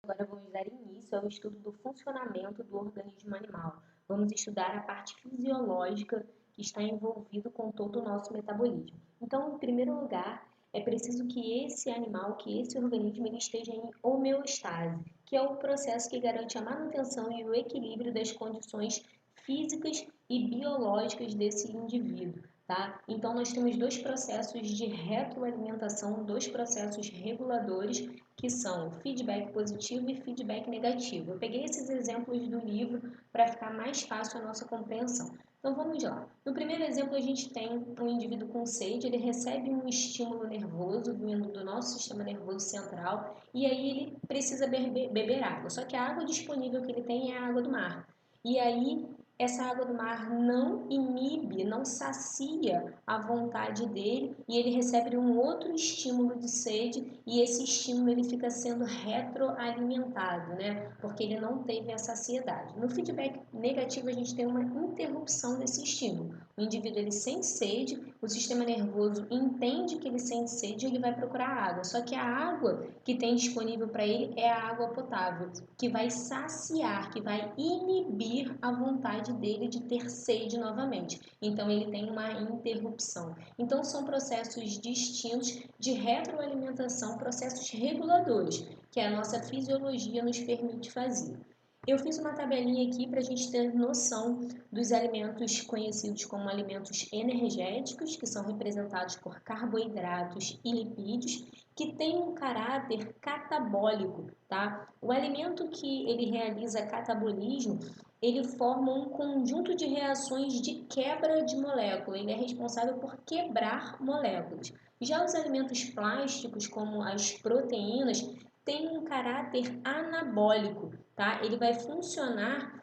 Agora vamos dar início ao estudo do funcionamento do organismo animal. Vamos estudar a parte fisiológica que está envolvida com todo o nosso metabolismo. Então, em primeiro lugar, é preciso que esse animal, que esse organismo, ele esteja em homeostase, que é o processo que garante a manutenção e o equilíbrio das condições físicas e biológicas desse indivíduo. Tá? Então, nós temos dois processos de retroalimentação, dois processos reguladores, que são o feedback positivo e feedback negativo. Eu peguei esses exemplos do livro para ficar mais fácil a nossa compreensão. Então, vamos lá. No primeiro exemplo, a gente tem um indivíduo com sede, ele recebe um estímulo nervoso vindo do nosso sistema nervoso central e aí ele precisa beber água. Só que a água disponível que ele tem é a água do mar. E aí essa água do mar não inibe, não sacia a vontade dele e ele recebe um outro estímulo de sede e esse estímulo ele fica sendo retroalimentado, né? Porque ele não teve a saciedade. No feedback negativo a gente tem uma interrupção desse estímulo. O indivíduo ele sente sede, o sistema nervoso entende que ele sente sede e ele vai procurar água. Só que a água que tem disponível para ele é a água potável, que vai saciar, que vai inibir a vontade dele de ter sede novamente. Então ele tem uma interrupção. Então são processos distintos de retroalimentação, processos reguladores, que a nossa fisiologia nos permite fazer. Eu fiz uma tabelinha aqui para a gente ter noção dos alimentos conhecidos como alimentos energéticos, que são representados por carboidratos e lipídios, que têm um caráter catabólico, tá? O alimento que ele realiza catabolismo, ele forma um conjunto de reações de quebra de molécula, ele é responsável por quebrar moléculas. Já os alimentos plásticos, como as proteínas, têm um caráter anabólico, tá? Ele vai funcionar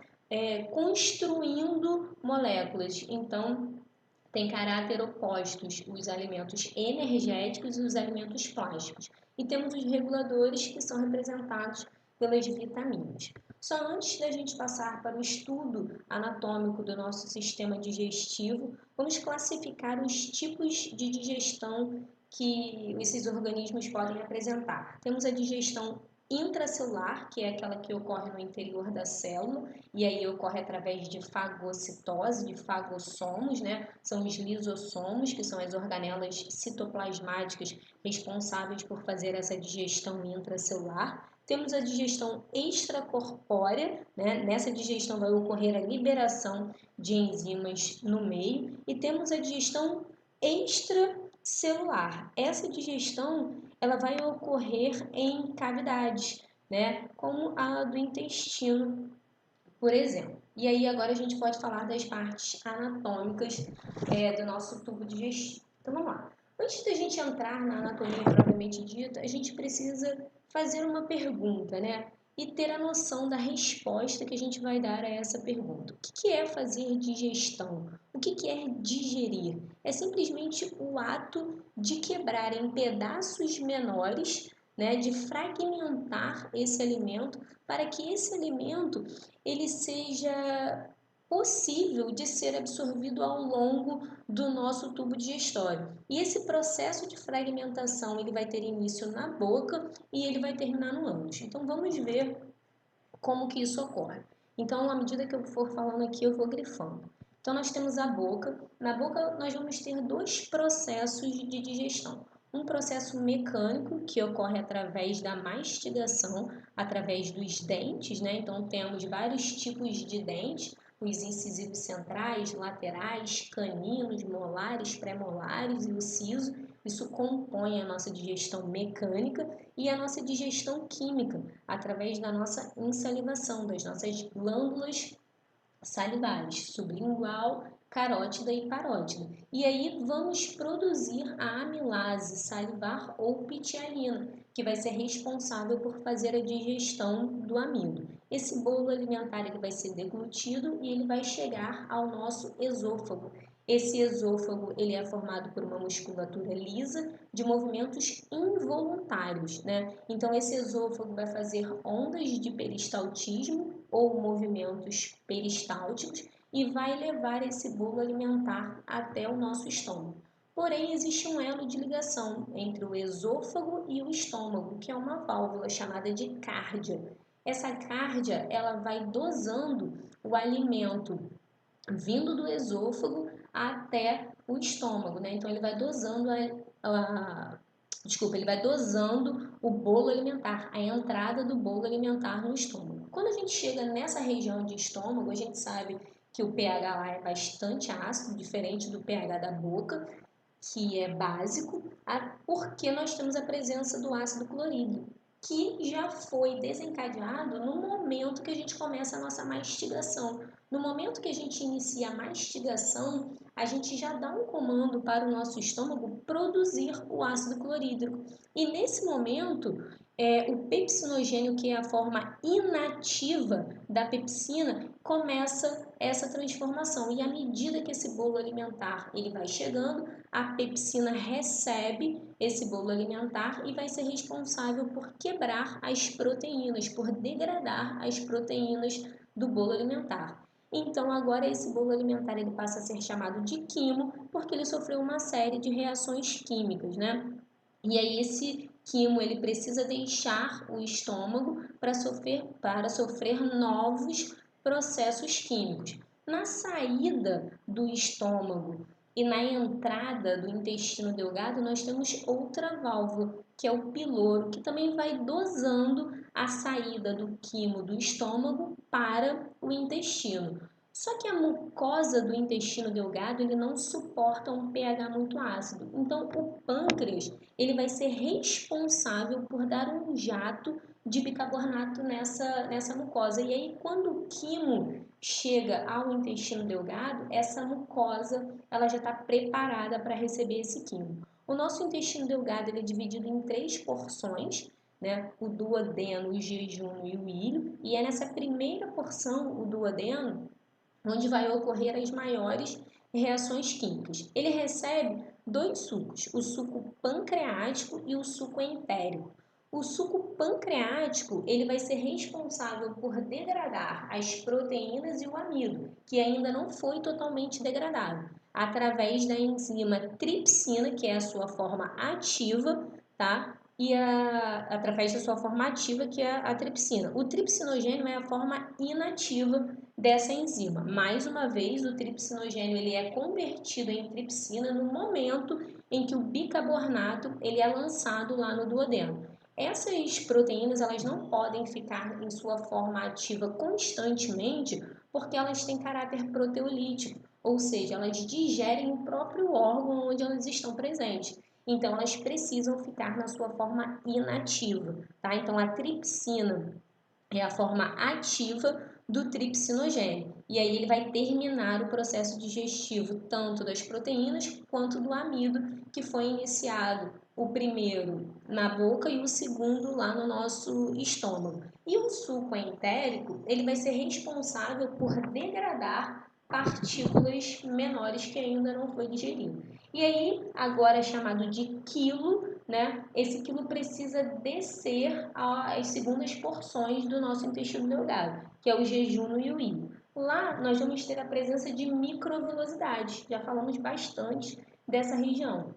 construindo moléculas, então tem caráter opostos os alimentos energéticos e os alimentos plásticos. E temos os reguladores que são representados pelas vitaminas. Só antes da gente passar para o estudo anatômico do nosso sistema digestivo, vamos classificar os tipos de digestão que esses organismos podem apresentar. Temos a digestão intracelular, que é aquela que ocorre no interior da célula, e aí ocorre através de fagocitose, de fagossomos, né? São os lisossomos, que são as organelas citoplasmáticas responsáveis por fazer essa digestão intracelular. Temos a digestão extracorpórea, né? Nessa digestão vai ocorrer a liberação de enzimas no meio. E temos a digestão extracelular. Essa digestão ela vai ocorrer em cavidades, né? Como a do intestino, por exemplo. E aí agora a gente pode falar das partes anatômicas do nosso tubo digestivo. Então vamos lá. Antes da gente entrar na anatomia propriamente dita, a gente precisa fazer uma pergunta, né? E ter a noção da resposta que a gente vai dar a essa pergunta. O que é fazer digestão? O que é digerir? É simplesmente o ato de quebrar em pedaços menores, né? De fragmentar esse alimento para que esse alimento ele seja possível de ser absorvido ao longo do nosso tubo digestório. E esse processo de fragmentação ele vai ter início na boca e ele vai terminar no ânus. Então vamos ver como que isso ocorre. Então, à medida que eu for falando aqui, eu vou grifando. Então, nós temos a boca. Na boca, nós vamos ter dois processos de digestão. Um processo mecânico, que ocorre através da mastigação, através dos dentes, né? Então, temos vários tipos de dentes, os incisivos centrais, laterais, caninos, molares, pré-molares e o siso. Isso compõe a nossa digestão mecânica e a nossa digestão química, através da nossa insalivação, das nossas glândulas salivares, sublingual, carótida e parótida. E aí vamos produzir a amilase salivar ou pitialina, que vai ser responsável por fazer a digestão do amido. Esse bolo alimentar ele vai ser deglutido e ele vai chegar ao nosso esôfago. Esse esôfago ele é formado por uma musculatura lisa de movimentos involuntários, né? Então esse esôfago vai fazer ondas de peristaltismo ou movimentos peristálticos e vai levar esse bolo alimentar até o nosso estômago. Porém, existe um elo de ligação entre o esôfago e o estômago, que é uma válvula chamada de cárdia. Essa cárdia, ela vai dosando o alimento vindo do esôfago até o estômago, né? Então ele vai dosando ele vai dosando o bolo alimentar, a entrada do bolo alimentar no estômago. Quando a gente chega nessa região de estômago, a gente sabe que o pH lá é bastante ácido, diferente do pH da boca, que é básico, porque nós temos a presença do ácido clorídrico, que já foi desencadeado no momento que a gente começa a nossa mastigação. No momento que a gente inicia a mastigação, a gente já dá um comando para o nosso estômago produzir o ácido clorídrico. E nesse momento, o pepsinogênio, que é a forma inativa da pepsina, começa essa transformação. E à medida que esse bolo alimentar ele vai chegando, a pepsina recebe esse bolo alimentar e vai ser responsável por quebrar as proteínas, por degradar as proteínas do bolo alimentar. Então, agora esse bolo alimentar ele passa a ser chamado de quimo, porque ele sofreu uma série de reações químicas, né? E aí esse quimo ele precisa deixar o estômago para sofrer novos processos químicos. Na saída do estômago e na entrada do intestino delgado, nós temos outra válvula, que é o piloro, que também vai dosando a saída do quimo do estômago para o intestino. Só que a mucosa do intestino delgado ele não suporta um pH muito ácido. Então, o pâncreas ele vai ser responsável por dar um jato de bicarbonato nessa mucosa. E aí, quando o quimo chega ao intestino delgado, essa mucosa ela já está preparada para receber esse quimo. O nosso intestino delgado ele é dividido em 3 porções, né? O duodeno, o jejum e o ilho. E é nessa primeira porção, o duodeno, onde vai ocorrer as maiores reações químicas. Ele recebe 2 sucos, o suco pancreático e o suco entérico. O suco pancreático ele vai ser responsável por degradar as proteínas e o amido, que ainda não foi totalmente degradado, através da enzima tripsina, que é a sua forma ativa, tá? E através da sua forma ativa, que é a tripsina. O tripsinogênio é a forma inativa dessa enzima. Mais uma vez, o tripsinogênio ele é convertido em tripsina no momento em que o bicarbonato ele é lançado lá no duodeno. Essas proteínas elas não podem ficar em sua forma ativa constantemente porque elas têm caráter proteolítico, ou seja, elas digerem o próprio órgão onde elas estão presentes. Então, elas precisam ficar na sua forma inativa, tá? Então, a tripsina é a forma ativa do tripsinogênio. E aí ele vai terminar o processo digestivo tanto das proteínas quanto do amido, que foi iniciado o primeiro na boca e o segundo lá no nosso estômago. E o suco entérico, ele vai ser responsável por degradar partículas menores que ainda não foi digerido. E aí, agora é chamado de quilo, né? Esse quilo precisa descer às segundas porções do nosso intestino delgado, que é o jejum e o ilho. Lá nós vamos ter a presença de microvilosidades, já falamos bastante dessa região.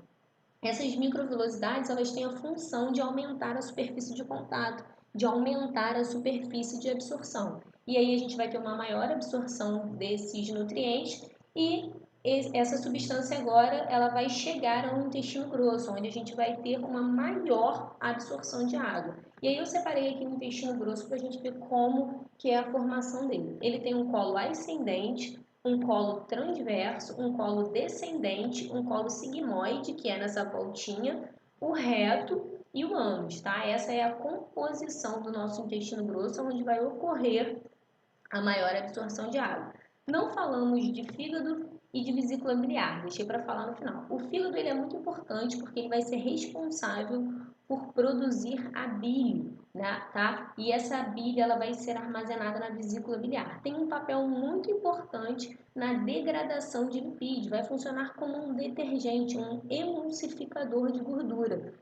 Essas microvilosidades elas têm a função de aumentar a superfície de contato, de aumentar a superfície de absorção. E aí a gente vai ter uma maior absorção desses nutrientes e essa substância agora ela vai chegar ao intestino grosso, onde a gente vai ter uma maior absorção de água. E aí eu separei aqui o intestino grosso para a gente ver como que é a formação dele. Ele tem um colo ascendente, um colo transverso, um colo descendente, um colo sigmoide, que é nessa voltinha, o reto e o ânus, tá? Essa é a composição do nosso intestino grosso, onde vai ocorrer a maior absorção de água. Não falamos de fígado e de vesícula biliar, deixei para falar no final. O fígado ele é muito importante porque ele vai ser responsável por produzir a bile, né, tá? E essa bile ela vai ser armazenada na vesícula biliar. Tem um papel muito importante na degradação de lipídios, vai funcionar como um detergente, um emulsificador de gordura.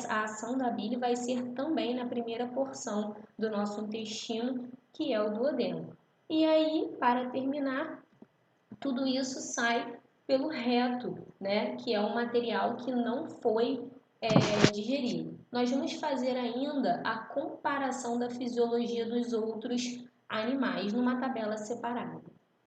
A ação da bile vai ser também na primeira porção do nosso intestino, que é o duodeno. E aí, para terminar, tudo isso sai pelo reto, né, que é um material que não foi digerido. Nós vamos fazer ainda a comparação da fisiologia dos outros animais numa tabela separada.